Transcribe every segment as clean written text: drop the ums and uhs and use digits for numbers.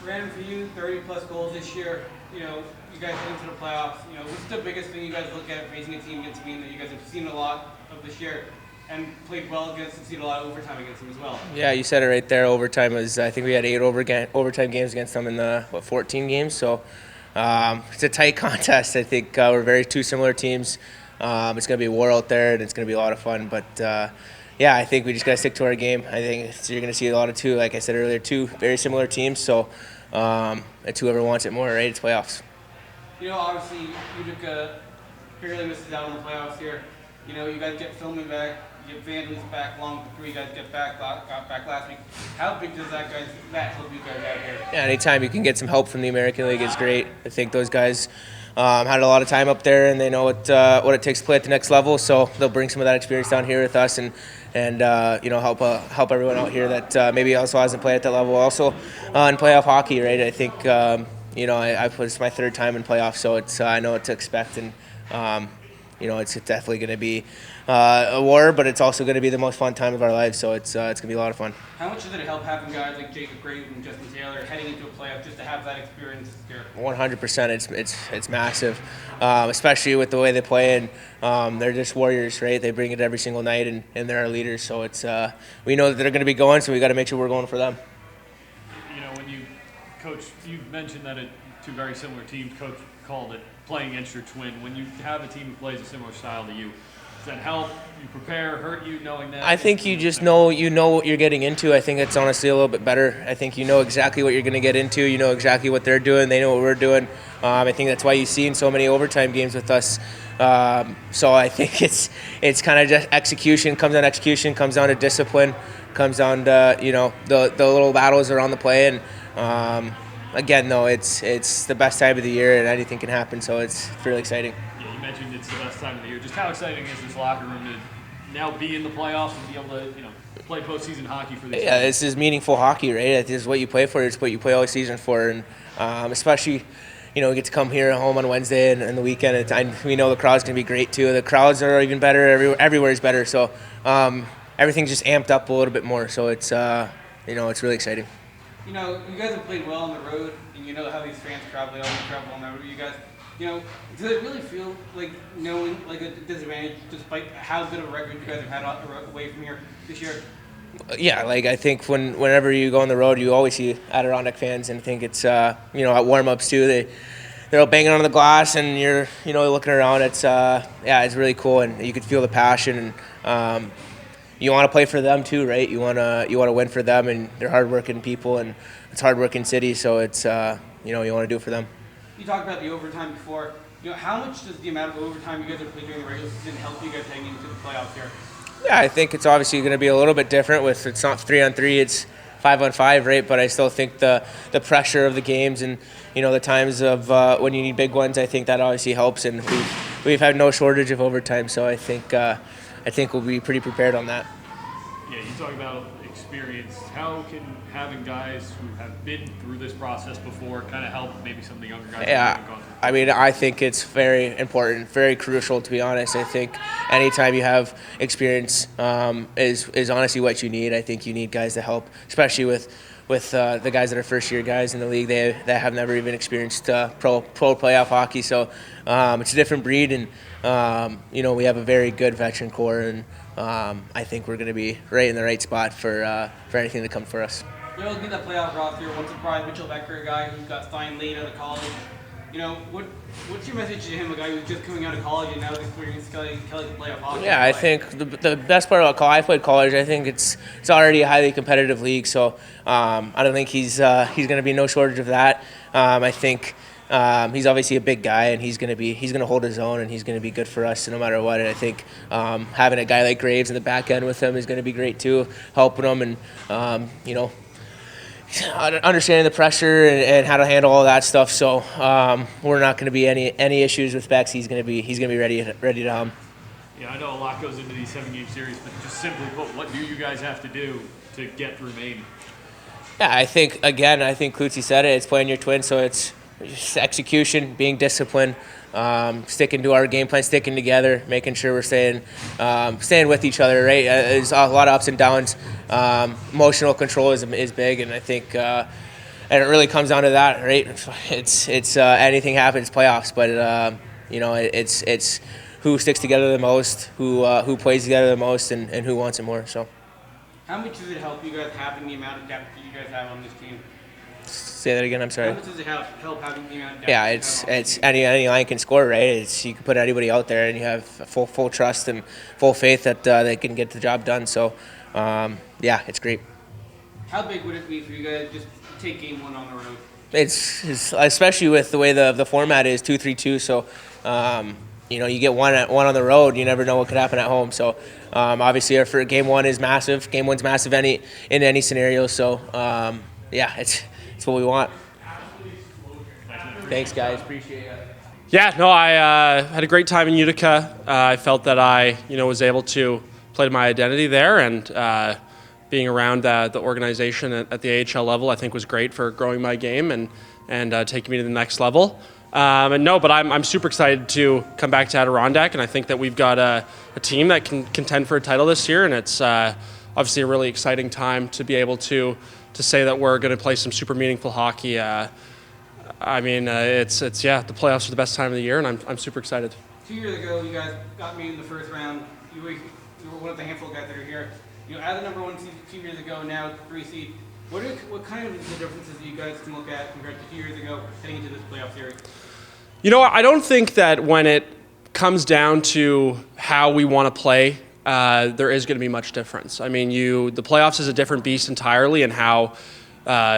Brandon, for you, 30-plus goals this year. You guys get into the playoffs. What's the biggest thing you guys look at facing a team against Maine that you guys have seen a lot of this year and played well against and seen a lot of overtime against them as well? Yeah, you said it right there. Overtime was, I think we had 8 overtime games against them in the 14 games. So it's a tight contest. I think we're two similar teams. It's going to be a war out there, and it's going to be a lot of fun. But yeah, I think we just got to stick to our game. I think you're going to see a lot of like I said earlier, two very similar teams. So it's whoever wants it more, right? It's playoffs. Obviously, Utica barely misses out on the playoffs here. You guys get Filming back, you get Vandals back, Long for 3 guys got back last week. How big does that help you guys out here? Yeah, anytime you can get some help from the American League is great. I think those guys had a lot of time up there, and they know what it takes to play at the next level. So they'll bring some of that experience down here with us, and help everyone out here that maybe also hasn't played at that level. Also in playoff hockey, right? I think it's my 3rd time in playoffs, so I know what to expect, and it's definitely going to be a war, but it's also going to be the most fun time of our lives. So it's going to be a lot of fun. How much does it help having guys like Jacob Graves and Justin Taylor heading into a playoff just to have that experience here? 100%. It's massive, especially with the way they play, and they're just warriors, right? They bring it every single night, and they're our leaders. So we know that they're going to be going, so we got to make sure we're going for them. When you coach, you've mentioned that two very similar teams. Coach called it playing against your twin. When you have a team who plays a similar style to you, does that help you prepare, hurt you knowing that? I think you just know what you're getting into. I think it's honestly a little bit better. I think you know exactly what you're going to get into. You know exactly what they're doing. They know what we're doing. I think that's why you've seen so many overtime games with us. So I think it's kind of just execution. Comes down to discipline. Comes down to the little battles around the play. And again, though, it's the best time of the year, and anything can happen. So it's really exciting. Yeah, you mentioned it's the best time of the year. Just how exciting is this locker room to now be in the playoffs and be able to play postseason hockey for these? Yeah, this is meaningful hockey, right? This is what you play for. It's what you play all season for, and especially. We get to come here home on Wednesday and the weekend. We know the crowd's going to be great too. The crowds are even better. Everywhere is better. So everything's just amped up a little bit more. So it's it's really exciting. You guys have played well on the road, and you know how these fans travel. They always travel on the road. You guys, does it really feel like knowing like a disadvantage despite how good of a record you guys have had away from here this year? Yeah, I think whenever you go on the road, you always see Adirondack fans, and I think it's at warm-ups too. They're all banging on the glass, and you're looking around. It's it's really cool, and you can feel the passion, and you want to play for them too, right? You want to win for them, and they're hardworking people, and it's a hardworking city, so it's you want to do it for them. You talked about the overtime before. How much does the amount of overtime you guys have played during the regular season help you guys heading into the playoffs here? Yeah, I think it's obviously going to be a little bit different. It's not 3-on-3, it's 5-on-5, right? But I still think the pressure of the games and the times of when you need big ones, I think that obviously helps. And we've had no shortage of overtime, so I think we'll be pretty prepared on that. Yeah, you talk about experience. How can having guys who have been through this process before kind of help maybe some of the younger guys? Yeah, I mean, I think it's very important, very crucial, to be honest. I think anytime you have experience is honestly what you need. I think you need guys to help, especially with the guys that are first-year guys in the league. That have never even experienced pro playoff hockey. So it's a different breed, and we have a very good veteran core, and I think we're going to be right in the right spot for anything to come for us. Looking at that playoff roster, one surprise, Mitchell Becker, a guy who got signed late out of college. What's your message to him, a guy who's just coming out of college and now is experiencing Kelly's playoff hockey? Yeah, I think the best part about college, I played college. I think it's already a highly competitive league, so I don't think he's going to be no shortage of that. I think he's obviously a big guy, and he's going to hold his own, and he's going to be good for us no matter what. And I think having a guy like Graves in the back end with him is going to be great too, helping him and understanding the pressure and how to handle all that stuff. So we're not going to be any issues with Bex. He's going to be ready to hum. Yeah, I know a lot goes into these 7-game series, but just simply put, what do you guys have to do to get through Maine? Yeah, I think Klutzzy said it. It's playing your twin, so it's just execution, being disciplined, sticking to our game plan, sticking together, making sure we're staying with each other. Right, there's a lot of ups and downs. Emotional control is big, and I think and it really comes down to that, right? It's anything happens, playoffs, but it's who sticks together the most, who plays together the most, and who wants it more. So. How much does it help you guys having the amount of depth that you guys have on this team? Say that again. I'm sorry. How much does it help having the amount of depth? Yeah, it's any line can score, right? You can put anybody out there, and you have full trust and full faith that they can get the job done. So, yeah, it's great. How big would it be for you guys just to take game one on the road? It's especially with the way the format is 2-3-2. So, you get one on the road. You never know what could happen at home. So, obviously, our game one is massive. Game one's massive in any scenario. So, yeah, it's what we want. Thanks, guys. Appreciate it. Yeah, no, I had a great time in Utica. I felt that I, was able to play to my identity there, and being around the organization at the AHL level, I think was great for growing my game and taking me to the next level. But I'm super excited to come back to Adirondack, and I think that we've got a team that can contend for a title this year, and it's obviously a really exciting time to be able to say that we're going to play some super meaningful hockey. The playoffs are the best time of the year, and I'm super excited. 2 years ago, you guys got me in the first round. You were one of the handful of guys that are here. As a number one seed 2 years ago, now 3 seed. What kind of the differences do you guys can look at compared to 2 years ago heading into this playoff series? I don't think that when it comes down to how we want to play, there is going to be much difference. I mean, the playoffs is a different beast entirely, and how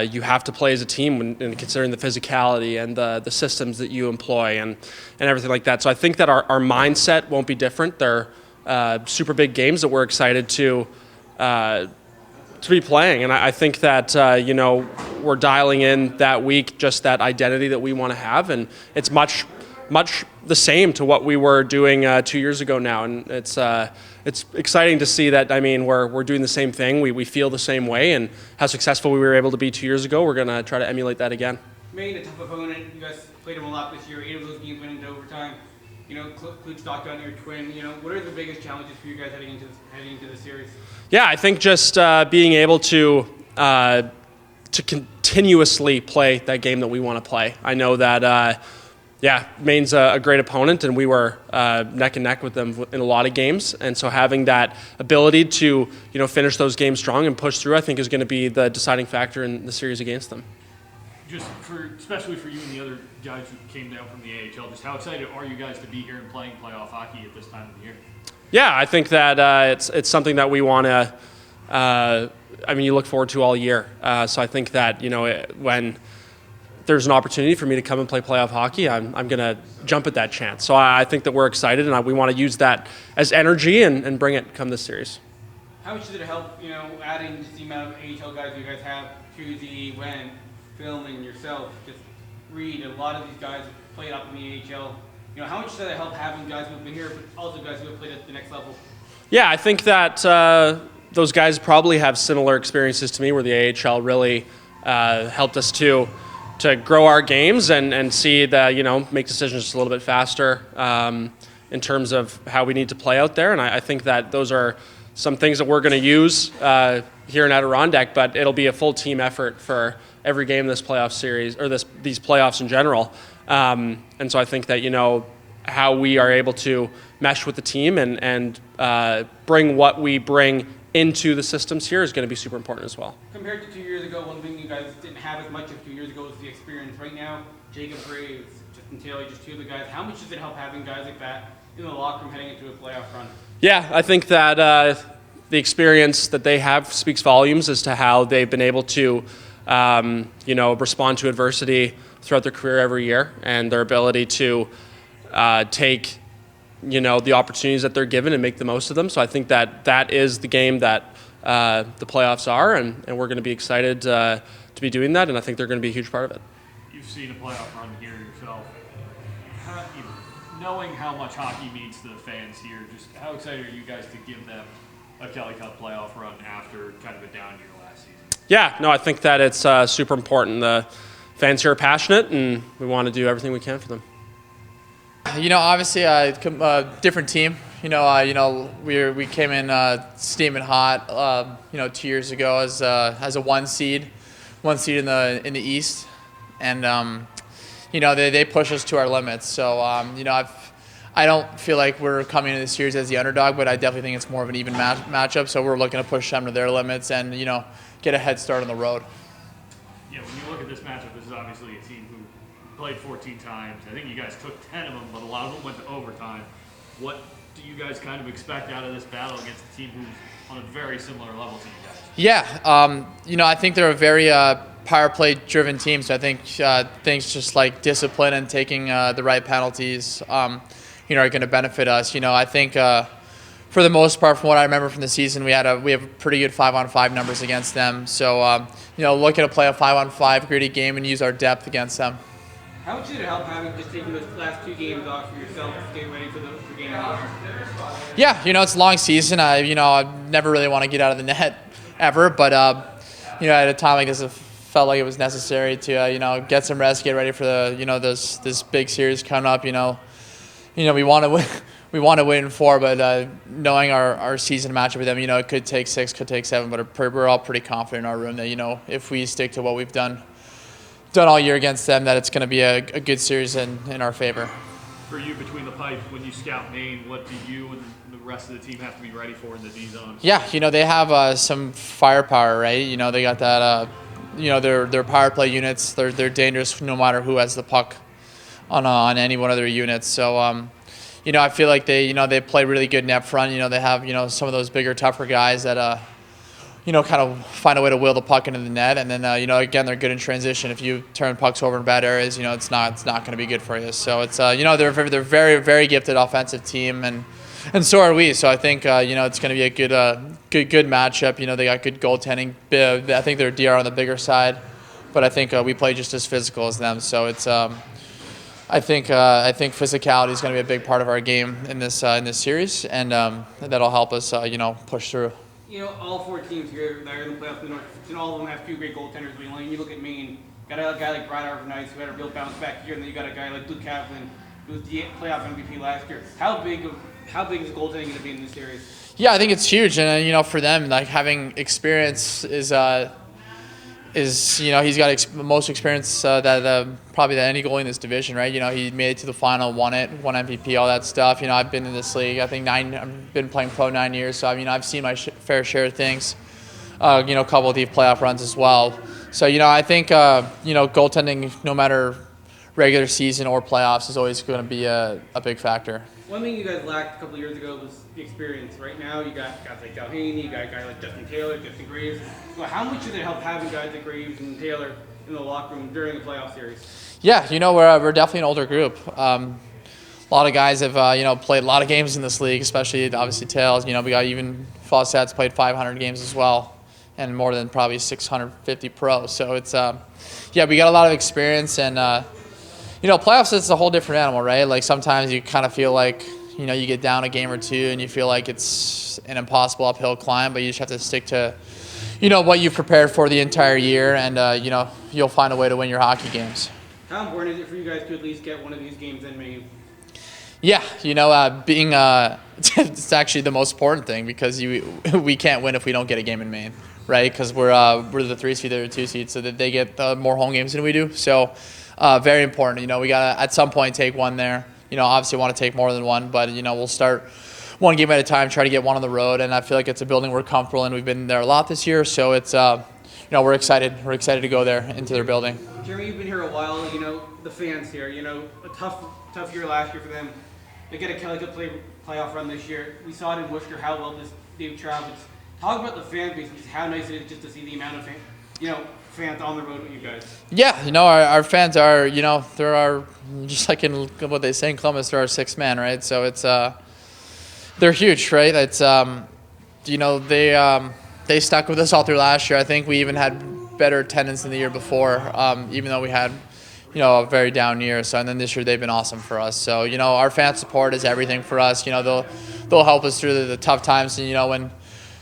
you have to play as a team when considering the physicality and the systems that you employ and everything like that. So I think that our mindset won't be different. They're super big games that we're excited to be playing, and I think that we're dialing in that week just that identity that we want to have, and it's much the same to what we were doing 2 years ago now, and it's exciting to see that. I mean, we're doing the same thing. We feel the same way, and how successful we were able to be 2 years ago, we're going to try to emulate that again. Maine, a tough opponent. You guys played them a lot this year. 8 of those games went into overtime. Klutch knocked down your twin. What are the biggest challenges for you guys heading into the series? Yeah, I think just being able to continuously play that game that we want to play. I know that, Maine's a great opponent, and we were neck and neck with them in a lot of games. And so having that ability to, finish those games strong and push through, I think is going to be the deciding factor in the series against them. Especially for you and the other guys who came down from the AHL, just how excited are you guys to be here and playing playoff hockey at this time of the year? Yeah, I think that it's something that we want to. You look forward to all year. So I think that when there's an opportunity for me to come and play playoff hockey, I'm going to jump at that chance. So I think that we're excited, and we want to use that as energy and bring it come this series. How much did it help, adding just the amount of AHL guys you guys have to the filming yourself, just read a lot of these guys have played up in the AHL. How much does that help having guys who have been here, but also guys who have played at the next level? Yeah, I think that those guys probably have similar experiences to me, where the AHL really helped us to grow our games and see that, make decisions just a little bit faster in terms of how we need to play out there. And I think that those are some things that we're going to use here in Adirondack, but it'll be a full team effort for every game in this playoff series, or these playoffs in general. And so I think that, how we are able to mesh with the team and bring what we bring into the systems here is going to be super important as well. Compared to 2 years ago, one thing you guys didn't have as much of 2 years ago was the experience. Right now, Jacob Graves, Justin Taylor, just 2 of the guys. How much does it help having guys like that in the locker room heading into a playoff run? Yeah, I think that the experience that they have speaks volumes as to how they've been able to respond to adversity throughout their career every year, and their ability to take the opportunities that they're given and make the most of them. So I think that is the game that the playoffs are, and we're going to be excited to be doing that, and I think they're going to be a huge part of it. You've seen a playoff run here yourself. Knowing how much hockey means to the fans here, just how excited are you guys to give them a Kelly Cup playoff run after kind of a down year last season? Yeah, no, I think that it's super important. The fans here are passionate, and we want to do everything we can for them. Obviously, a different team. We came in steaming hot. 2 years ago as a 1 seed. one seed in the East, and they push us to our limits. So I don't feel like we're coming into the series as the underdog, but I definitely think it's more of an even matchup. So we're looking to push them to their limits and get a head start on the road. Yeah, when you look at this matchup, this is obviously a team who played 14 times. I think you guys took 10 of them, but a lot of them went to overtime. What do you guys kind of expect out of this battle against a team who's on a very similar level to you guys? Yeah, I think they're a very power play driven team. So I think things just like discipline and taking the right penalties, are going to benefit us. I think for the most part, from what I remember from the season, we have pretty good 5-on-5 numbers against them. So looking to play a 5-on-5 gritty game and use our depth against them. How much did it help having just taking those last 2 games off for yourself to get ready for game 8? Yeah, it's a long season. I never really want to get out of the net ever, but at a time like this, it felt like it was necessary to get some rest, get ready for the this big series coming up. We want to win. We want to win in 4, but knowing our season matchup with them, it could take 6, could take 7, but we're all pretty confident in our room that if we stick to what we've done all year against them, that it's going to be a good series in our favor. For you, between the pipes, when you scout Maine, what do you and the rest of the team have to be ready for in the D zone? Yeah, they have some firepower, right? They got that. Their power play units. They're dangerous no matter who has the puck on any one of their units. So I feel like they play really good net front. They have some of those bigger, tougher guys that kind of find a way to wheel the puck into the net, and then again, they're good in transition. If you turn pucks over in bad areas, it's not going to be good for you. So it's they're very, very gifted offensive team, and so are we. So I think it's going to be a good matchup. They got good goaltending. I think they're DR on the bigger side, but I think we play just as physical as them. So it's I think physicality is going to be a big part of our game in this series, and that'll help us push through. All 4 teams here that are in the playoffs in the North, and all of them have 2 great goaltenders. When you look at Maine, got a guy like Brodeur who had a real bounce back here, and then you got a guy like Luke Kaplan, who was the playoff MVP last year. How big is goaltending going to be in this series? Yeah, I think it's huge, and for them, like having experience is he's got most experience that probably that any goalie in this division, right? He made it to the final, won MVP, all that stuff. I've been in this league. I think I've been playing pro 9 years, so I've seen my fair share of things. A couple of deep playoff runs as well. So I think goaltending, no matter regular season or playoffs, is always going to be a big factor. One thing you guys lacked a couple of years ago was the experience. Right now, you got guys like Dalhaney, you got a guy like Justin Taylor, Justin Graves. So how much did it help having guys like Graves and Taylor in the locker room during the playoff series? Yeah, we're definitely an older group. A lot of guys have played a lot of games in this league, especially obviously Tails. We got even Fawcett's played 500 games as well, and more than probably 650 pro. So it's we got a lot of experience, and playoffs is a whole different animal, right? Like sometimes you kind of feel like you get down a game or 2 and you feel like it's an impossible uphill climb, but you just have to stick to what you've prepared for the entire year, and you'll find a way to win your hockey games. How important is it for you guys to at least get one of these games in Maine? Yeah, being it's actually the most important thing, because we can't win if we don't get a game in Maine, right? Because we're the 3 seed, they're the 2 seed, so that they get more home games than we do. So very important. We gotta at some point take one there. Obviously want to take more than one, but we'll start one game at a time, try to get one on the road, and I feel like it's a building we're comfortable in. We've been there a lot this year, so it's we're excited. We're excited to go there into their building. Jeremy, you've been here a while. The fans here. A tough year last year for them. They get a good playoff run this year. We saw it in Worcester how well they've traveled. Talk about the fan base, how nice it is just to see the amount of fans on the road with you guys. Yeah, our fans are, they're our, just like in what they say in Columbus, they're our 6th man, right? So it's, they're huge, right? It's, they stuck with us all through last year. I think we even had better attendance than the year before, even though we had, a very down year. So, and then this year they've been awesome for us. So, our fan support is everything for us. They'll help us through the tough times, and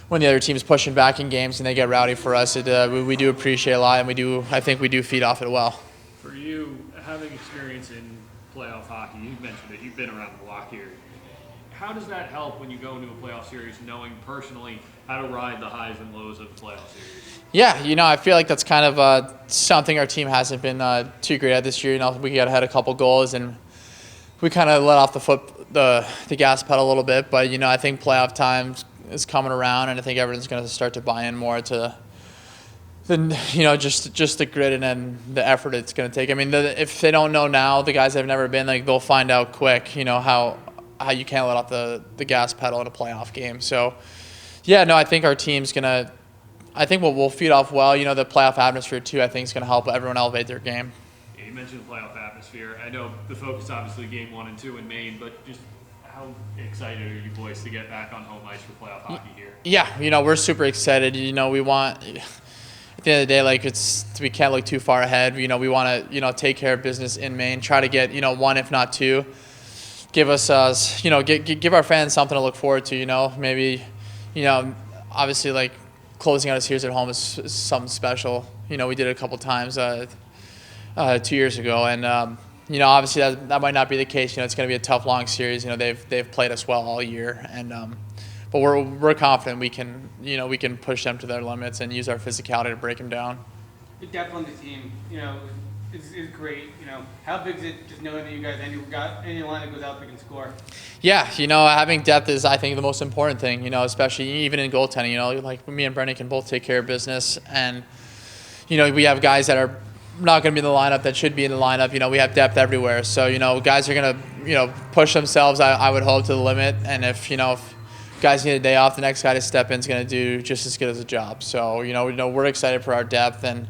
when the other team's pushing back in games and they get rowdy for us, we do appreciate a lot, and I think we do feed off it well. For you, having experience in playoff hockey, you mentioned it, you've been around the block here. how does that help when you go into a playoff series, knowing personally how to ride the highs and lows of the playoff series? Yeah, I feel like that's kind of something our team hasn't been too great at this year. We got ahead a couple goals and we kind of let off the gas pedal a little bit. But I think playoff time is coming around, and I think everyone's going to start to buy in more to just the grit and then the effort it's going to take. I mean, if they don't know now, the guys that have never been, like, they'll find out quick. How you can't let off the gas pedal in a playoff game. So, yeah, no, I think our team's gonna. I think we'll feed off well. The playoff atmosphere too, I think, is going to help everyone elevate their game. Yeah, you mentioned the playoff atmosphere. I know the focus, obviously, game 1 and 2 in Maine, but just how excited are you boys to get back on home ice for playoff hockey here? Yeah, we're super excited. We want. At the end of the day, like, we can't look too far ahead. We want to take care of business in Maine. Try to get one, if not two. Give us give our fans something to look forward to. Maybe obviously, like, closing out a series at home is something special. We did it a couple times 2 years ago, and obviously that might not be the case. It's going to be a tough, long series. They've played us well all year, and but we're confident we can push them to their limits and use our physicality to break them down. The depth on the team, is great. How big is it just knowing that you guys got any line that goes out that can score? Yeah, having depth is, I think, the most important thing. Especially even in goaltending. Like, me and Brendan can both take care of business, and we have guys that are not going to be in the lineup that should be in the lineup. We have depth everywhere, so guys are going to push themselves, I would hope, to the limit, and if guys need a day off, the next guy to step in is going to do just as good as a job. So we're excited for our depth and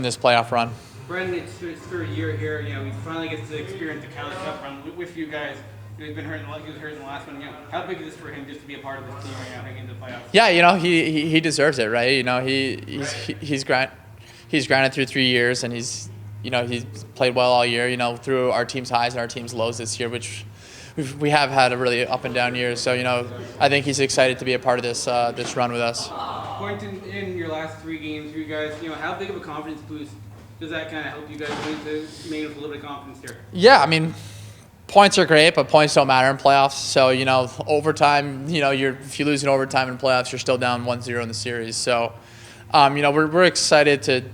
this playoff run. Brendan, it's through a year here. He finally gets to experience the Calais Cup run with you guys. He's been hurt. He was hurt in the last one. How big is this for him just to be a part of this team right now, heading into the playoffs? Yeah, he deserves it, right? He's grinded through 3 years, and he's played well all year. Through our team's highs and our team's lows this year, which we have had a really up and down year. So I think he's excited to be a part of this run with us. Points in your last 3 games, you guys. How big of a confidence boost does that kind of help you guys go into Maine with a little bit of confidence here? Yeah, I mean, points are great, but points don't matter in playoffs. So overtime, if you lose in overtime in playoffs, you're still down 1-0 in the series. So we're excited to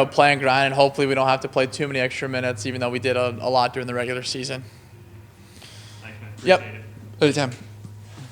play and grind, and hopefully we don't have to play too many extra minutes, even though we did a lot during the regular season. Thanks, man. Appreciate it. Anytime.